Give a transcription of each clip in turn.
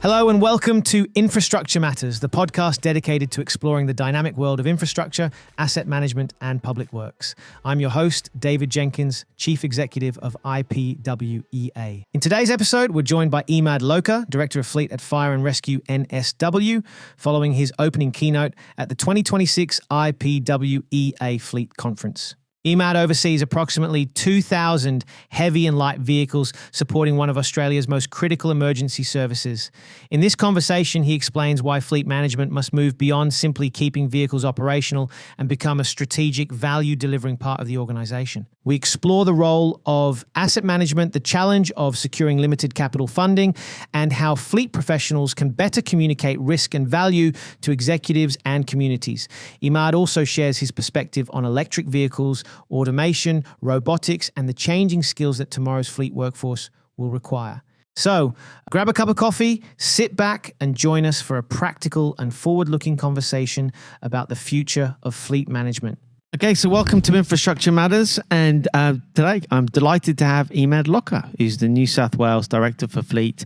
Hello and welcome to Infrastructure Matters, the podcast dedicated to exploring the dynamic world of infrastructure, asset management, and public works. I'm your host, David Jenkins, Chief Executive of IPWEA. In today's episode, we're joined by Emad Loka, Director of Fleet at Fire and Rescue NSW, following his opening keynote at the 2026 IPWEA Fleet Conference. Emad oversees approximately 2,000 heavy and light vehicles supporting one of Australia's most critical emergency services. In this conversation, he explains why fleet management must move beyond simply keeping vehicles operational and become a strategic, value-delivering part of the organisation. We explore the role of asset management, the challenge of securing limited capital funding, and how fleet professionals can better communicate risk and value to executives and communities. Emad also shares his perspective on electric vehicles, automation, robotics, and the changing skills that tomorrow's fleet workforce will require. So, grab a cup of coffee, sit back, and join us for a practical and forward-looking conversation about the future of fleet management. Okay, so welcome to Infrastructure Matters, and today I'm delighted to have Emad Loka, who's the New South Wales Director for Fleet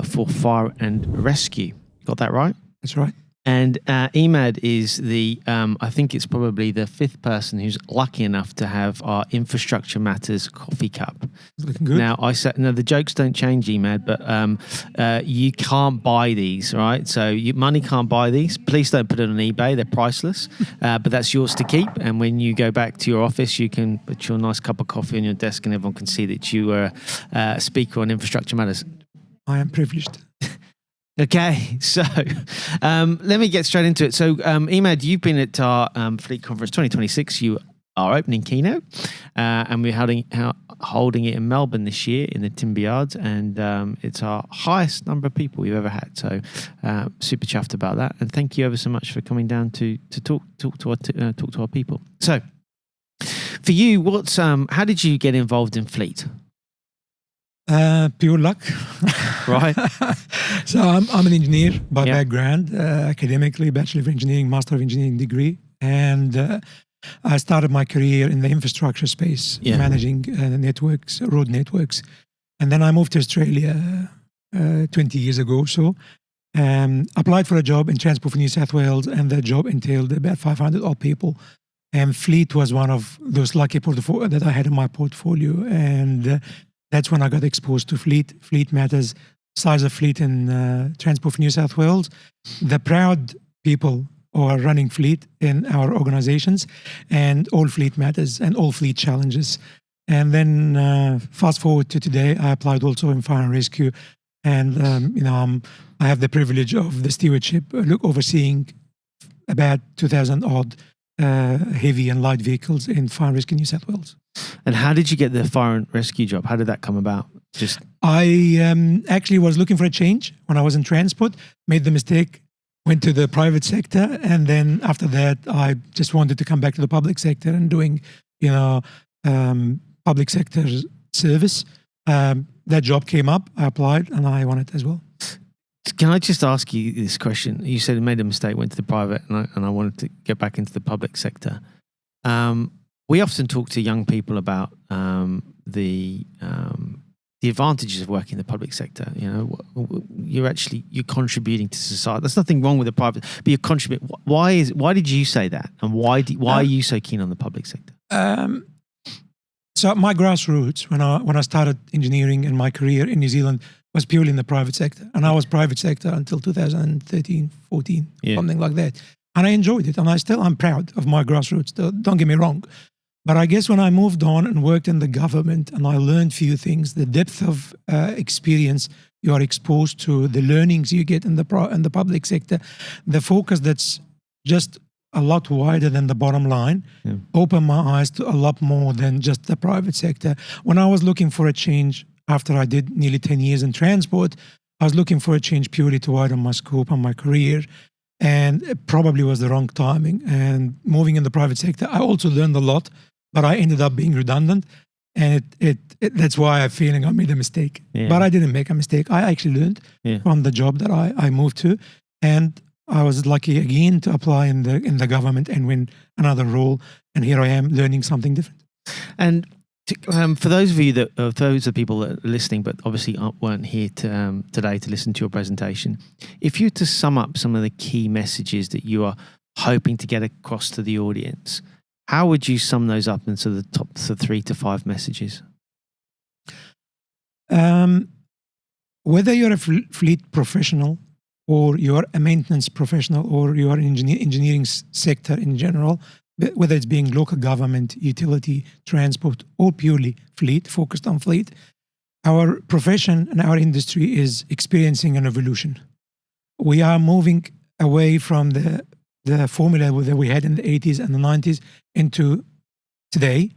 for Fire and Rescue. Got that right? That's right. And Emad is I think it's probably the fifth person who's lucky enough to have our Infrastructure Matters coffee cup. Looking good. Now, the jokes don't change, Emad, but you can't buy these, right? So money can't buy these. Please don't put it on eBay. They're priceless, but that's yours to keep. And when you go back to your office, you can put your nice cup of coffee on your desk and everyone can see that you were a speaker on Infrastructure Matters. I am privileged. Okay, so let me get straight into it. So, Emad, you've been at our Fleet Conference 2026. You are opening keynote, and we're holding it in Melbourne this year in the Timber Yards, and it's our highest number of people we've ever had. So, super chuffed about that, and thank you ever so much for coming down to talk to our people. So, for you, how did you get involved in fleet? Pure luck. Right. So I'm an engineer by background, academically, Bachelor of Engineering, Master of Engineering degree. And I started my career in the infrastructure space, managing networks, road networks. And then I moved to Australia 20 years ago or so. Applied for a job in Transport for New South Wales, and the job entailed about 500 odd people. And fleet was one of those lucky portfolio that I had in my portfolio. And that's when I got exposed to fleet matters, size of fleet in Transport for New South Wales, the proud people who are running fleet in our organizations, and all fleet matters and all fleet challenges. And then fast forward to today, I applied also in Fire and Rescue, and I have the privilege of the stewardship, overseeing about 2,000 odd heavy and light vehicles in Fire and Rescue New South Wales. And how did you get the Fire and Rescue job? How did that come about? I actually was looking for a change when I was in transport, made the mistake, went to the private sector, and then after that, I just wanted to come back to the public sector and doing, public sector service. That job came up, I applied, and I won it as well. Can I just ask you this question? You said you made a mistake, went to the private, and I wanted to get back into the public sector. We often talk to young people about the advantages of working in the public sector. You're contributing to society. There's nothing wrong with the private, but you're contributing. Why did you say that, and why are you so keen on the public sector? So my grassroots when I started engineering in my career in New Zealand was purely in the private sector, and I was private sector until 2013, 14, something like that. And I enjoyed it, and I'm proud of my grassroots. Don't get me wrong. But I guess when I moved on and worked in the government, and I learned few things, the depth of experience you are exposed to, the learnings you get in the public sector, the focus that's just a lot wider than the bottom line, opened my eyes to a lot more than just the private sector. When I was looking for a change after I did nearly 10 years in transport, I was looking for a change purely to widen my scope and my career. And it probably was the wrong timing. And moving in the private sector, I also learned a lot, but I ended up being redundant. And that's why I'm feeling I made a mistake. Yeah. But I didn't make a mistake. I actually learned from the job that I moved to. And I was lucky again to apply in the government and win another role. And here I am learning something different. And For those of you those are people that are listening, but obviously weren't here today to listen to your presentation, if you were to sum up some of the key messages that you are hoping to get across to the audience, how would you sum those up into the top 3 to 5 messages? Whether you're a fleet professional, or you're a maintenance professional, or you're an engineering sector in general, whether it's being local government, utility, transport, or purely fleet, focused on fleet, our profession and our industry is experiencing an evolution. We are moving away from the formula that we had in the 80s and the 90s into today,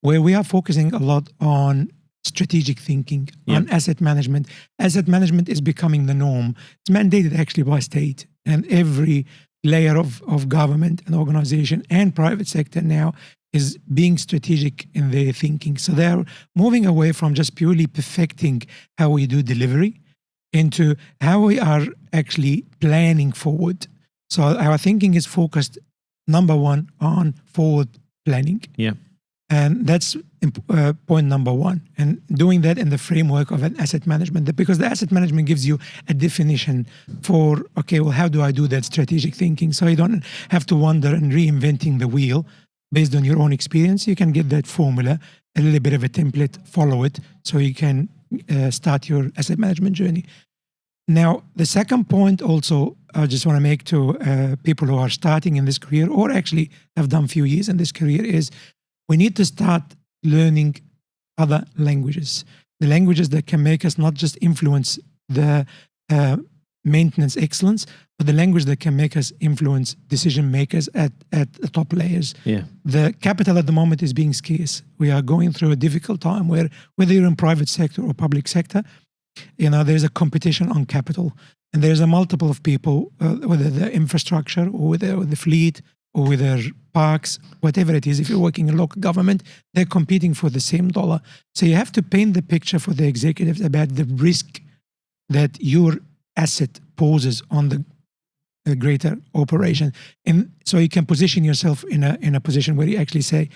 where we are focusing a lot on strategic thinking, on asset management. Asset management is becoming the norm. It's mandated actually by state, and every layer of government and organization and private sector now is being strategic in their thinking. So they're moving away from just purely perfecting how we do delivery into how we are actually planning forward. So our thinking is focused, number one, on forward planning. Yeah. And that's point number one. And doing that in the framework of an asset management, because the asset management gives you a definition for, okay, well, how do I do that strategic thinking? So you don't have to wonder and reinventing the wheel based on your own experience. You can get that formula, a little bit of a template, follow it, so you can start your asset management journey. Now, the second point also I just want to make to people who are starting in this career, or actually have done a few years in this career, is we need to start learning other languages, the languages that can make us not just influence the maintenance excellence, but the language that can make us influence decision makers at the top layers. Yeah. The capital at the moment is being scarce. We are going through a difficult time where, whether you're in private sector or public sector, there's a competition on capital, and there's a multiple of people, whether the infrastructure or whether the fleet or with their parks, whatever it is. If you're working in local government, they're competing for the same dollar. So you have to paint the picture for the executives about the risk that your asset poses on the greater operation. And so you can position yourself in a position where you actually say,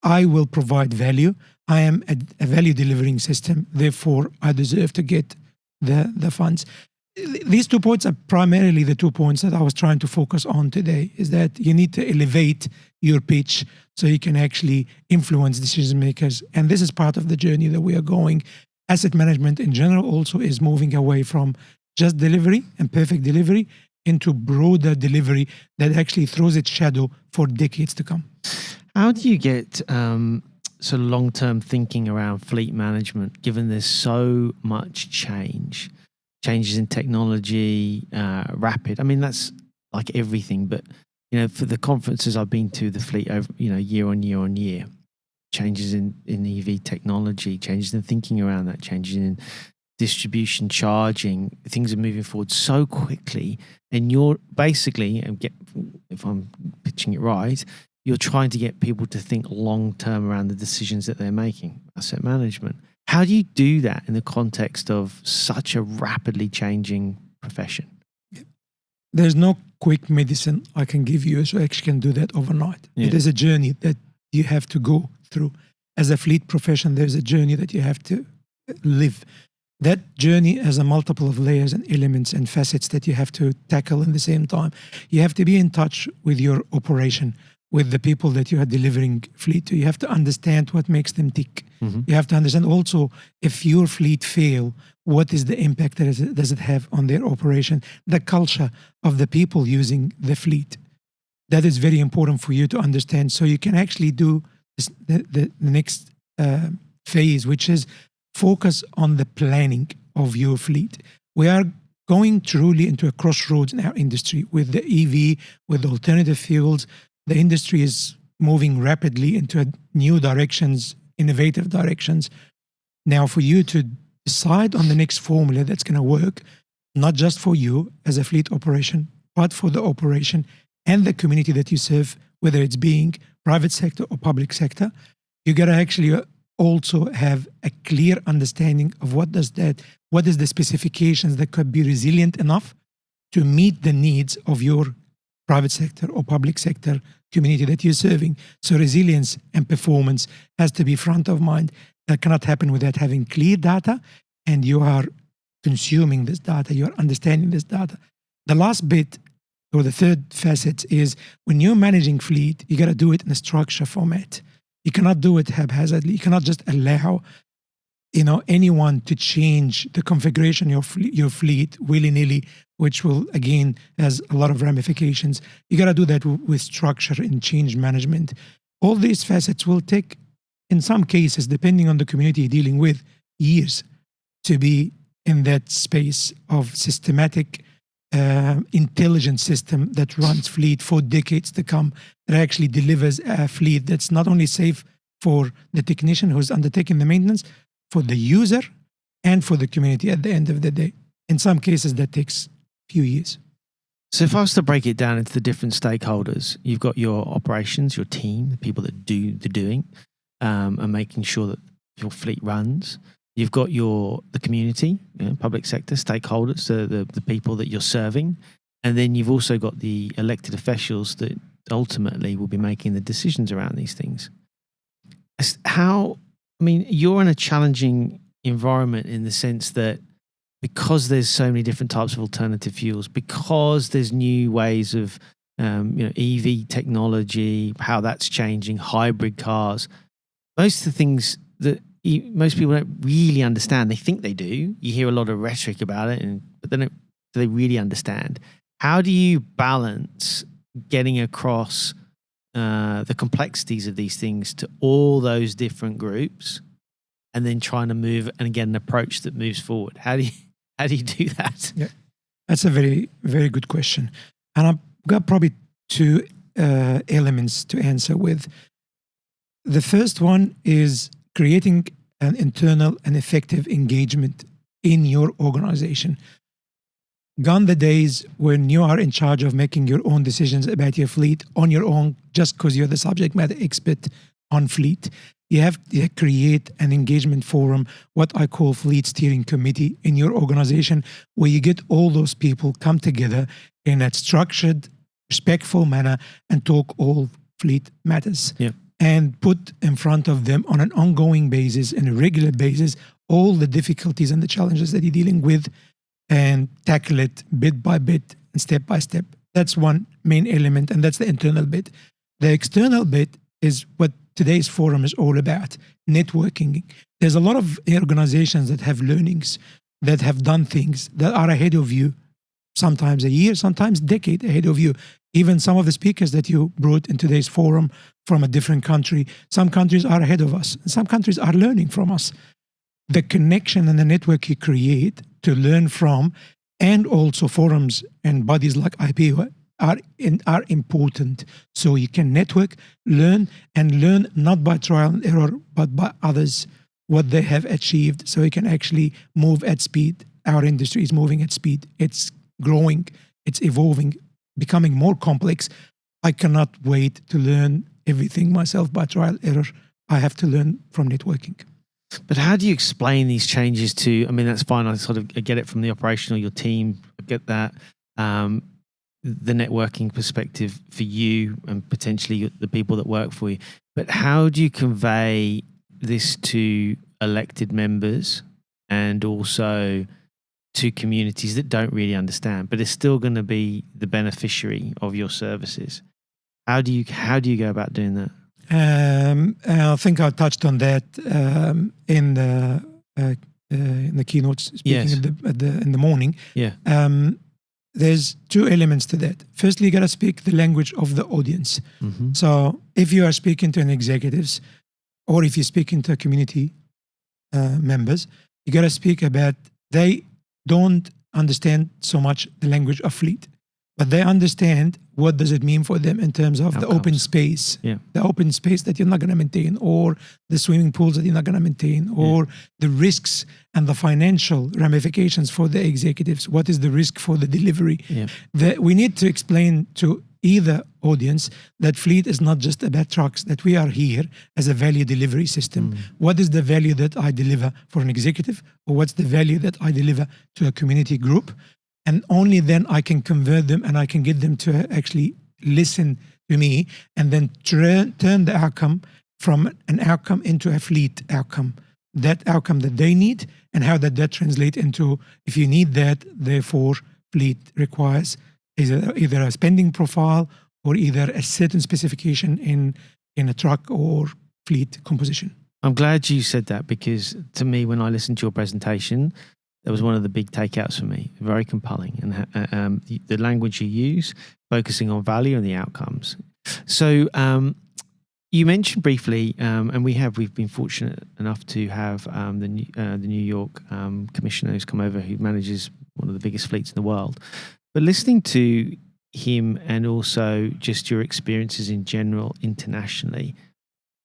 I will provide value. I am a value delivering system. Therefore, I deserve to get the funds. These 2 points are primarily the 2 points that I was trying to focus on today, is that you need to elevate your pitch so you can actually influence decision makers. And this is part of the journey that we are going. Asset management in general also is moving away from just delivery and perfect delivery into broader delivery that actually throws its shadow for decades to come. How do you get sort of long-term thinking around fleet management, given there's so much changes in technology, rapid? I mean, that's like everything, but for the conferences I've been to, the fleet over, year on year, changes in EV technology, changes in thinking around that, changes in distribution, charging, things are moving forward so quickly, and you're basically, if I'm pitching it right, you're trying to get people to think long-term around the decisions that they're making, asset management. How do you do that in the context of such a rapidly changing profession? There's no quick medicine I can give you, so I actually can do that overnight. Yeah. It is a journey that you have to go through. As a fleet profession, there's a journey that you have to live. That journey has a multiple of layers and elements and facets that you have to tackle in the same time. You have to be in touch with your operation, with the people that you are delivering fleet to. You have to understand what makes them tick. Mm-hmm. You have to understand also, if your fleet fail, what is the impact that does it have on their operation, the culture of the people using the fleet. That is very important for you to understand, so you can actually do this, the next phase, which is focus on the planning of your fleet. We are going truly into a crossroads in our industry with the EV, with the alternative fuels. The industry is moving rapidly into new directions, innovative directions. Now, for you to decide on the next formula that's going to work, not just for you as a fleet operation, but for the operation and the community that you serve, whether it's being private sector or public sector, you got to actually also have a clear understanding of what is the specifications that could be resilient enough to meet the needs of your private sector or public sector community that you're serving. So resilience and performance has to be front of mind. That cannot happen without having clear data, and you are consuming this data, you are understanding this data. The last bit, or the third facet, is when you're managing fleet, you got to do it in a structure format. You cannot do it haphazardly. You cannot just allow anyone to change the configuration of your fleet willy-nilly, which will, again, has a lot of ramifications. You got to do that with structure and change management. All these facets will take, in some cases, depending on the community you're dealing with, years to be in that space of systematic, intelligent system that runs fleet for decades to come, that actually delivers a fleet that's not only safe for the technician who's undertaking the maintenance, for the user and for the community at the end of the day. In some cases, that takes a few years. So if I was to break it down into the different stakeholders, you've got your operations, your team, the people that do the doing, and making sure that your fleet runs. You've got the community, public sector, stakeholders, so the people that you're serving. And then you've also got the elected officials that ultimately will be making the decisions around these things. You're in a challenging environment in the sense that because there's so many different types of alternative fuels, because there's new ways of EV technology, how that's changing, hybrid cars, most of the things that most people don't really understand. They think they do. You hear a lot of rhetoric about it, but do they really understand? How do you balance getting across the complexities of these things to all those different groups, and then trying to move and get an approach that moves forward? How do you do that? Yeah, that's a very, very good question. And I've got probably two elements to answer with. The first one is creating an internal and effective engagement in your organization. Gone the days when you are in charge of making your own decisions about your fleet on your own just because you're the subject matter expert on fleet. You have to create an engagement forum, what I call fleet steering committee in your organization, where you get all those people come together in a structured, respectful manner and talk all fleet matters. Yeah. And put in front of them on an ongoing basis, and a regular basis, all the difficulties and the challenges that you're dealing with, and tackle it bit by bit and step by step. That's one main element, and that's the internal bit. The external bit is what today's forum is all about, networking. There's a lot of organizations that have learnings, that have done things, that are ahead of you, sometimes a year, sometimes a decade ahead of you. Even some of the speakers that you brought in today's forum from a different country, some countries are ahead of us, and some countries are learning from us. The connection and the network you create to learn from, and also forums and bodies like IPWEA are important. So you can network, learn not by trial and error, but by others, what they have achieved, so you can actually move at speed. Our industry is moving at speed. It's growing, it's evolving, becoming more complex. I cannot wait to learn everything myself by trial and error. I have to learn from networking. But how do you explain these changes to, that's fine, I sort of get it from the operational, your team, I get that, the networking perspective for you and potentially the people that work for you. But how do you convey this to elected members and also to communities that don't really understand, but are still going to be the beneficiary of your services? How do you go about doing that? I think I touched on that in the keynote speaking. Yes. in the morning. Yeah. There's two elements to that. Firstly, you got to speak the language of the audience. Mm-hmm. So if you are speaking to an executives, or if you're speaking to community members, you got to speak about, they don't understand so much the language of fleet, but they understand what does it mean for them in terms of the open space, the open space that you're not going to maintain, or the swimming pools that you're not going to maintain, or the risks and the financial ramifications for the executives. What is the risk for the delivery? We need to explain to either audience that fleet is not just about trucks, that we are here as a value delivery system. What is the value that I deliver for an executive, or what's the value that I deliver to a community group? And only then I can convert them and I can get them to actually listen to me and then turn the outcome from an outcome into a fleet outcome. That outcome that they need, and how that translate into, if you need that, therefore fleet requires either a spending profile or either a certain specification in a truck or fleet composition. I'm glad you said that, because to me, when I listened to your presentation, that was one of the big takeouts for me. Very compelling, and the language you use, focusing on value and the outcomes. So you mentioned briefly, and we've been fortunate enough to have the New York commissioner who's come over, who manages one of the biggest fleets in the world. But listening to him, and also just your experiences in general internationally,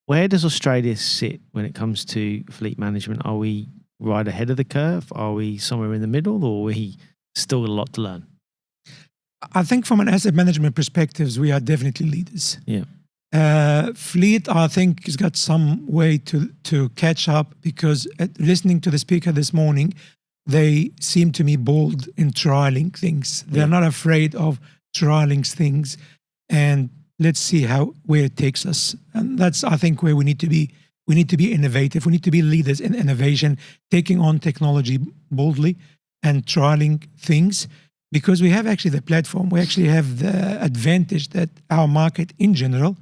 where does Australia sit when it comes to fleet management? Are we right ahead of the curve? Are we somewhere in the middle, or are we still a lot to learn? I think from an asset management perspective, we are definitely leaders. Yeah. Fleet, I think, has got some way to catch up, because listening to the speaker this morning, they seem to me bold in trialing things. They're not afraid of trialing things, and let's see where it takes us. And that's, I think, where we need to be. We need to be innovative. We need to be leaders in innovation, taking on technology boldly and trialing things, because we have actually the platform. We actually have the advantage that our market in general,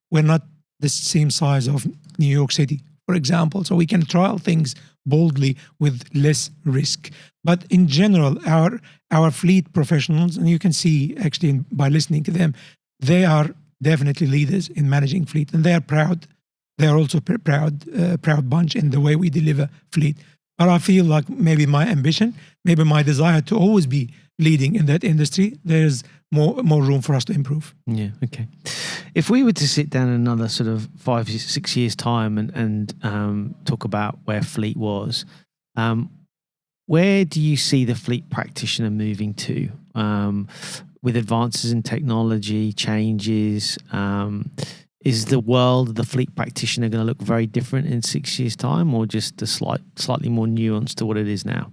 we're not the same size of New York City, for example. So we can trial things boldly with less risk. But in general, our fleet professionals, and you can see actually by listening to them, they are definitely leaders in managing fleet, and they are proud. They are also proud bunch in the way we deliver fleet. But I feel like maybe my ambition, maybe my desire to always be leading in that industry, there's more room for us to improve. Yeah, okay. If we were to sit down in another sort of 5-6 years' time and talk about where fleet was, where do you see the fleet practitioner moving to with advances in technology, changes? Is the world of the fleet practitioner going to look very different in 6 years' time, or just a slightly more nuanced to what it is now?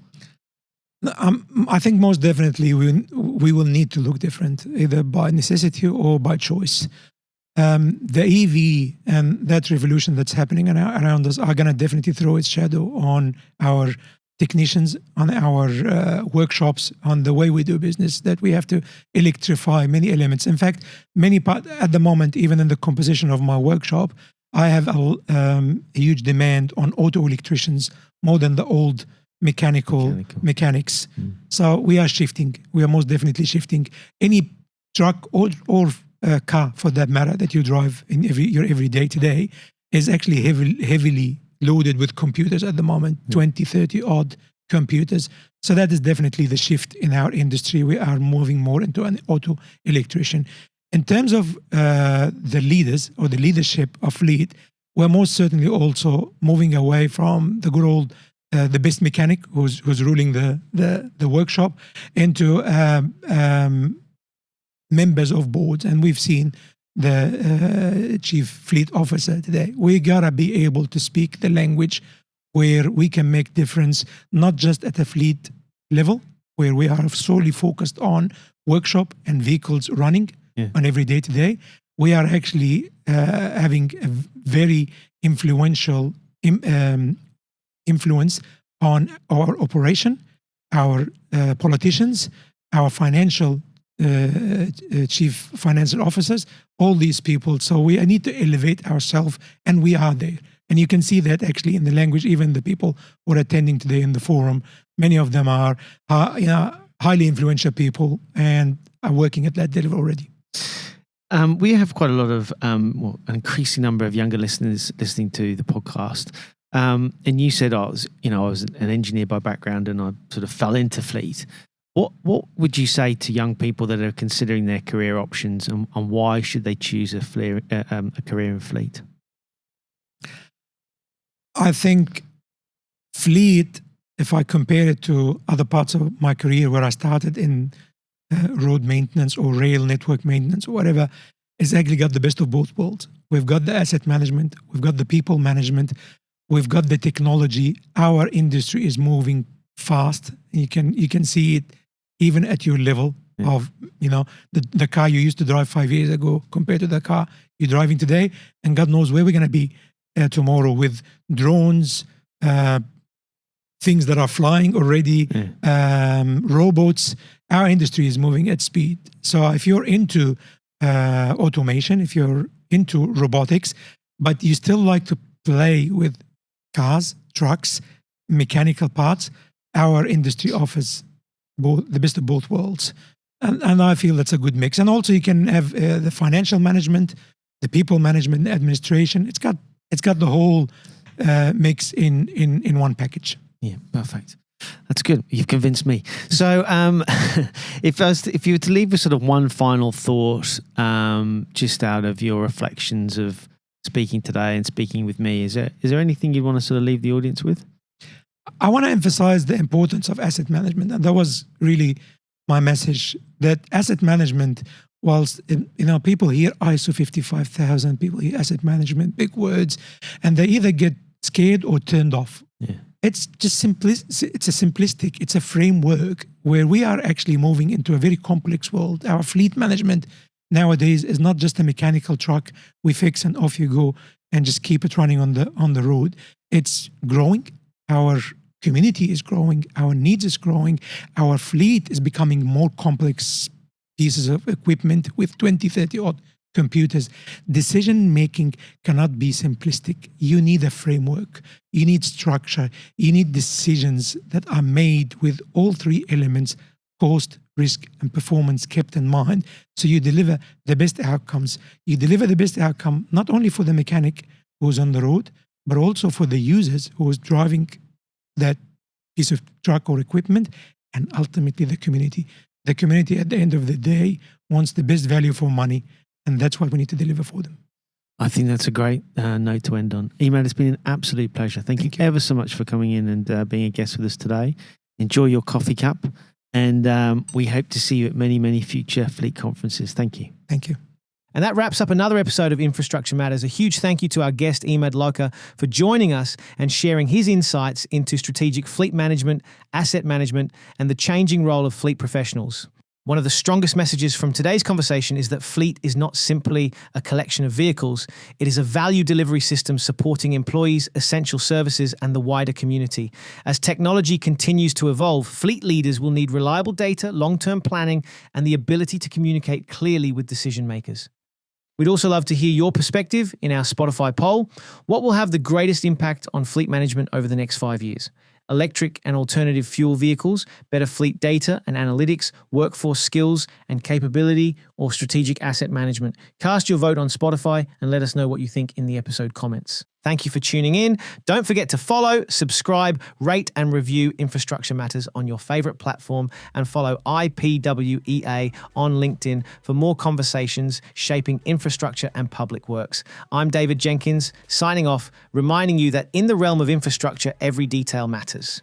I think most definitely we will need to look different, either by necessity or by choice. The EV and that revolution that's happening around us are going to definitely throw its shadow on our technicians, on our workshops, on the way we do business, that we have to electrify many elements. In fact, at the moment, even in the composition of my workshop, I have a huge demand on auto electricians more than the old mechanics. So we are shifting. We are most definitely shifting. Any truck or car, for that matter, that you drive in your everyday today is actually heavily loaded with computers at the moment, 20, 30 odd computers. So that is definitely the shift in our industry. We are moving more into an auto electrician. In terms of the leaders or the leadership of fleet, we're most certainly also moving away from the good old the best mechanic who's ruling the workshop into members of boards. And we've seen the chief fleet officer today. We gotta be able to speak the language where we can make difference, not just at a fleet level, where we are solely focused on workshop and vehicles running on every day to day. We are actually having a very influential influence on our operation, our politicians, our financial chief financial officers, all these people. So we need to elevate ourselves, and we are there. And you can see that actually in the language. Even the people who are attending today in the forum, many of them are highly influential people and are working at that level already. We have quite a lot of, an increasing number of younger listeners listening to the podcast. And you said I was an engineer by background, and I sort of fell into fleet. What would you say to young people that are considering their career options, and why should they choose a career in fleet? I think fleet, if I compare it to other parts of my career where I started in road maintenance or rail network maintenance or whatever, is actually got the best of both worlds. We've got the asset management, we've got the people management, we've got the technology. Our industry is moving fast. You can see it even at your level. of, the car you used to drive 5 years ago compared to the car you're driving today. And God knows where we're going to be tomorrow with drones, things that are flying already, robots. Our industry is moving at speed. So if you're into automation, if you're into robotics, but you still like to play with cars, trucks, mechanical parts, our industry offers the best of both worlds. And I feel that's a good mix. And also you can have the financial management, the people management, administration. It's got the whole mix in one package. Yeah, perfect. That's good. You've convinced me. So if you were to leave with sort of one final thought, just out of your reflections of speaking today and speaking with me, is there anything you'd want to sort of leave the audience with? I want to emphasize the importance of asset management. And that was really my message, that asset management, whilst people hear ISO 55000, people hear asset management, big words, and they either get scared or turned off. Yeah. It's just simplistic. It's a framework where we are actually moving into a very complex world. Our fleet management nowadays is not just a mechanical truck we fix and off you go and just keep it running on the road. It's growing. Our community is growing. Our needs is growing. Our fleet is becoming more complex pieces of equipment with 20, 30 odd computers. Decision making cannot be simplistic. You need a framework. You need structure. You need decisions that are made with all three elements: cost, risk, and performance kept in mind. So you deliver the best outcomes. You deliver the best outcome not only for the mechanic who's on the road, but also for the users who is driving that piece of truck or equipment, and ultimately the community. The community at the end of the day wants the best value for money, and that's what we need to deliver for them. I think that's a great note to end on. Emad, it's been an absolute pleasure. Thank you ever so much for coming in and being a guest with us today. Enjoy your coffee cup, and we hope to see you at many, many future fleet conferences. Thank you. Thank you. And that wraps up another episode of Infrastructure Matters. A huge thank you to our guest, Emad Loka, for joining us and sharing his insights into strategic fleet management, asset management, and the changing role of fleet professionals. One of the strongest messages from today's conversation is that fleet is not simply a collection of vehicles. It is a value delivery system supporting employees, essential services, and the wider community. As technology continues to evolve, fleet leaders will need reliable data, long-term planning, and the ability to communicate clearly with decision makers. We'd also love to hear your perspective in our Spotify poll. What will have the greatest impact on fleet management over the next 5 years? Electric and alternative fuel vehicles, better fleet data and analytics, workforce skills and capability, or strategic asset management? Cast your vote on Spotify and let us know what you think in the episode comments. Thank you for tuning in. Don't forget to follow, subscribe, rate, and review Infrastructure Matters on your favorite platform, and follow IPWEA on LinkedIn for more conversations shaping infrastructure and public works. I'm David Jenkins, signing off, reminding you that in the realm of infrastructure, every detail matters.